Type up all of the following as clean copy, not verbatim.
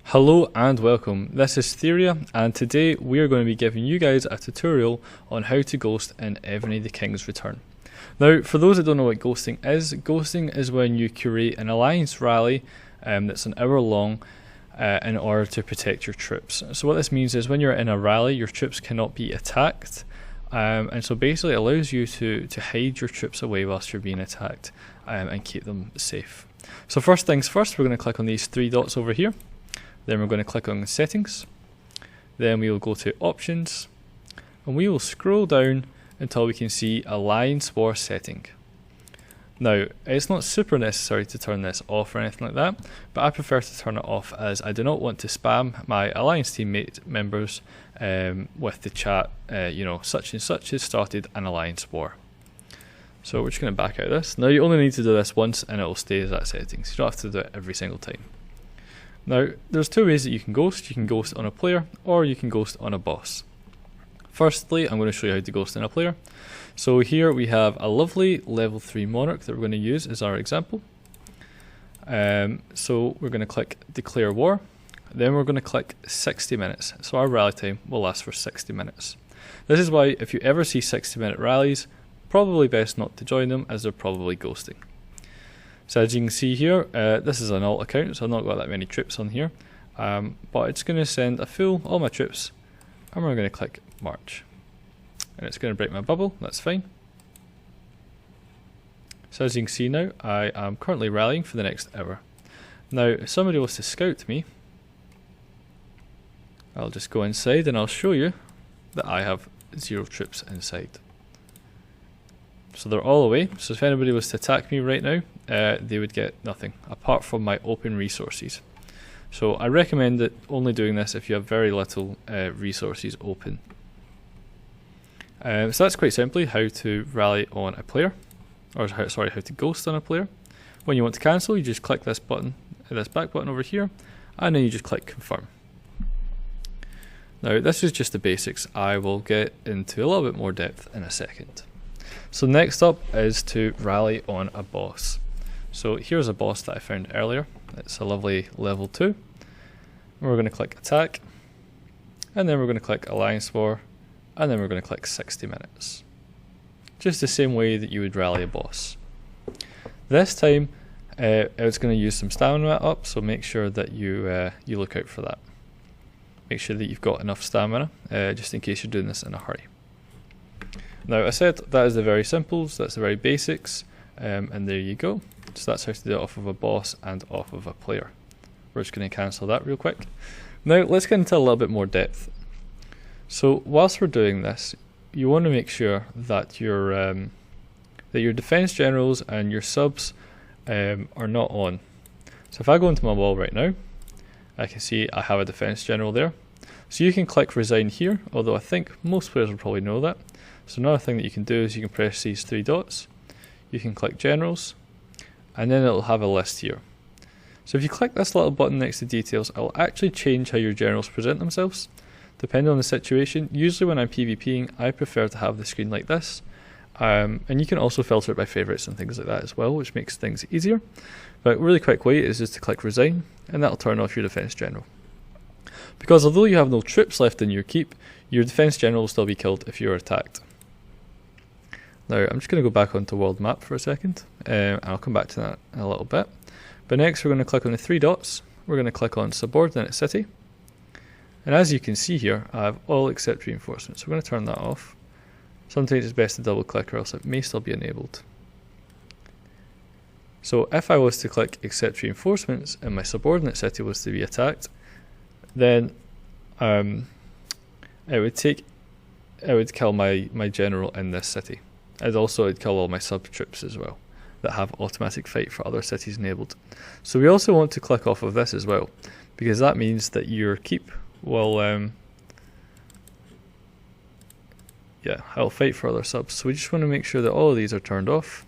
Hello and welcome, this is Theria and today we are going to be giving you guys a tutorial on how to ghost in Evony the King's Return. Now for those that don't know what ghosting is when you curate an alliance rally that's an hour long in order to protect your troops. So what this means is when you're in a rally your troops cannot be attacked and so basically it allows you to hide your troops away whilst you're being attacked and keep them safe. So first things first, we're going to click on these three dots over here. Then we're going to click on settings, then we will go to options, and we will scroll down until we can see alliance war setting. Now it's not super necessary to turn this off or anything like that, but I prefer to turn it off as I do not want to spam my alliance teammate members with the chat, such and such has started an alliance war. So we're just going to back out of this. Now you only need to do this once and it will stay as that setting, so you don't have to do it every single time. Now, there's two ways that you can ghost. You can ghost on a player, or you can ghost on a boss. Firstly, I'm going to show you how to ghost on a player. So here we have a lovely level 3 monarch that we're going to use as our example. So we're going to click declare war. Then we're going to click 60 minutes. So our rally time will last for 60 minutes. This is why if you ever see 60-minute rallies, probably best not to join them as they're probably ghosting. So as you can see here, this is an alt account, so I've not got that many troops on here, but it's going to send all my troops, and we're going to click march. And it's going to break my bubble, that's fine. So as you can see now, I am currently rallying for the next hour. Now if somebody wants to scout me, I'll just go inside and I'll show you that I have 0 troops inside. So they're all away, so if anybody was to attack me right now, they would get nothing, apart from my open resources. So I recommend only doing this if you have very little resources open. So that's quite simply how to rally on a player, or how to ghost on a player. When you want to cancel, you just click this button, this back button over here, and then you just click confirm. Now this is just the basics, I will get into a little bit more depth in a second. So next up is to rally on a boss. So here's a boss that I found earlier. It's a lovely level 2. We're going to click attack, and then we're going to click alliance war, and then we're going to click 60 minutes. Just the same way that you would rally a boss. This time it's going to use some stamina up, so make sure that you look out for that. Make sure that you've got enough stamina, just in case you're doing this in a hurry. Now I said that is the very simples, that's the very basics, and there you go. So that's how to do it off of a boss and off of a player. We're just going to cancel that real quick. Now let's get into a little bit more depth. So whilst we're doing this, you want to make sure that your defense generals and your subs are not on. So if I go into my wall right now, I can see I have a defense general there. So you can click resign here, although I think most players will probably know that. So another thing that you can do is you can press these 3 dots, you can click generals, and then it'll have a list here. So if you click this little button next to details, it will actually change how your generals present themselves, depending on the situation. Usually when I'm PvPing, I prefer to have the screen like this, and you can also filter it by favourites and things like that as well, which makes things easier. But a really quick way is just to click resign, and that'll turn off your defense general. Because although you have no troops left in your keep, your defense general will still be killed if you're attacked. Now I'm just going to go back onto world map for a second, and I'll come back to that in a little bit. But next we're going to click on the 3 dots, we're going to click on subordinate city, and as you can see here I have all except reinforcements, so we're going to turn that off. Sometimes it's best to double click or else it may still be enabled. So if I was to click accept reinforcements and my subordinate city was to be attacked, then it would kill my general in this city. And also it'd kill all my sub troops as well that have automatic fight for other cities enabled. So we also want to click off of this as well, because that means that your keep will I'll fight for other subs. So we just want to make sure that all of these are turned off,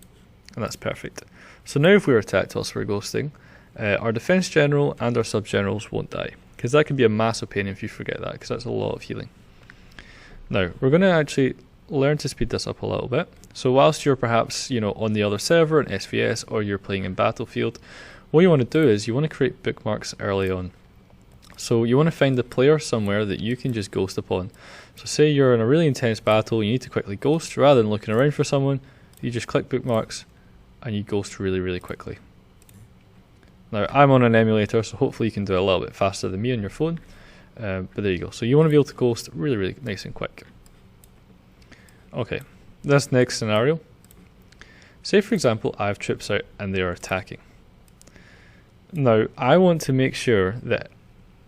and that's perfect. So now if we're attacked whilst we're ghosting, our defense general and our sub generals won't die, because that can be a massive pain if you forget that, because that's a lot of healing. Now we're going to actually learn to speed this up a little bit. So whilst you're perhaps on the other server in SVS, or you're playing in Battlefield, what you want to do is you want to create bookmarks early on. So you want to find a player somewhere that you can just ghost upon. So say you're in a really intense battle, you need to quickly ghost. Rather than looking around for someone, you just click bookmarks and you ghost really, really quickly. Now I'm on an emulator, so hopefully you can do it a little bit faster than me on your phone. But there you go. So you want to be able to ghost really, really nice and quick. Okay, this next scenario. Say for example I have troops out and they are attacking. Now I want to make sure that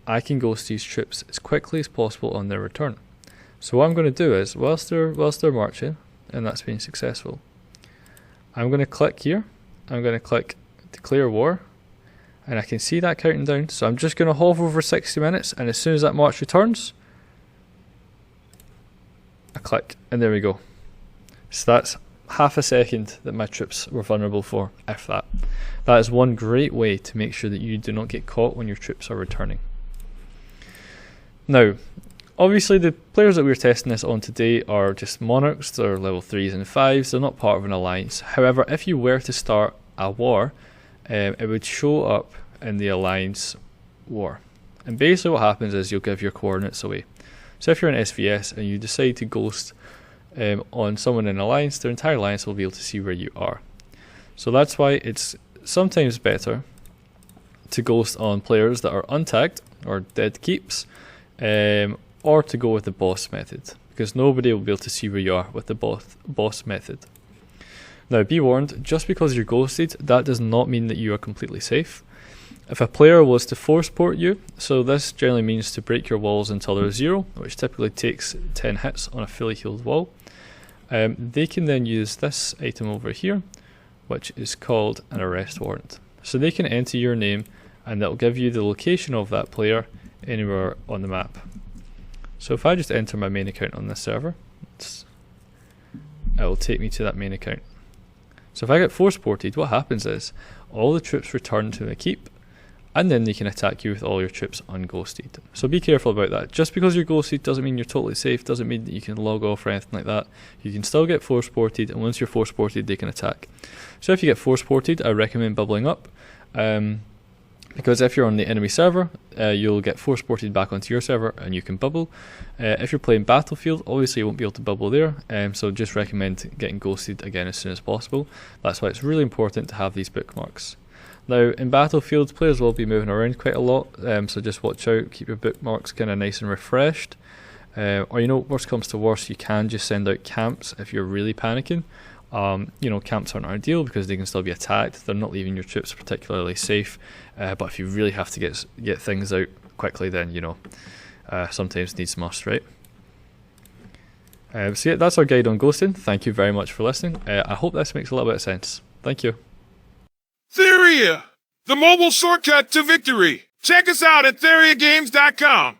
I can ghost these troops as quickly as possible on their return. So what I'm going to do is, whilst they're marching, and that's been successful, I'm going to click here, I'm going to click Declare War, and I can see that counting down, so I'm just going to hover for 60 minutes, and as soon as that march returns, I click, and there we go. So that's half a second that my troops were vulnerable for, if that. That is one great way to make sure that you do not get caught when your troops are returning. Now, obviously the players that we're testing this on today are just monarchs, they're level 3s and 5s, they're not part of an alliance. However, if you were to start a war, it would show up in the alliance war. And basically what happens is you'll give your coordinates away. So if you're in SVS and you decide to ghost on someone in alliance, their entire alliance will be able to see where you are. So that's why it's sometimes better to ghost on players that are untagged or dead keeps, or to go with the boss method, because nobody will be able to see where you are with the boss method. Now be warned, just because you're ghosted, that does not mean that you are completely safe. If a player was to force port you, so this generally means to break your walls until they're 0, which typically takes 10 hits on a fully healed wall, they can then use this item over here, which is called an arrest warrant. So they can enter your name and that will give you the location of that player anywhere on the map. So if I just enter my main account on this server, it will take me to that main account. So if I get force ported, what happens is all the troops return to the keep, and then they can attack you with all your troops unghosted. So be careful about that. Just because you're ghosted doesn't mean you're totally safe, doesn't mean that you can log off or anything like that. You can still get force ported, and once you're force ported, they can attack. So if you get force ported, I recommend bubbling up. Because if you're on the enemy server, you'll get force ported back onto your server and you can bubble. If you're playing Battlefield, obviously you won't be able to bubble there, so just recommend getting ghosted again as soon as possible. That's why it's really important to have these bookmarks. Now in Battlefield, players will be moving around quite a lot, so just watch out, keep your bookmarks kind of nice and refreshed. Or worst comes to worst, you can just send out camps if you're really panicking. Camps aren't ideal because they can still be attacked. They're not leaving your troops particularly safe. But if you really have to get things out quickly, then sometimes needs must, right? So yeah, that's our guide on ghosting. Thank you very much for listening. I hope this makes a little bit of sense. Thank you. Theria, the mobile shortcut to victory. Check us out at TheriaGames.com.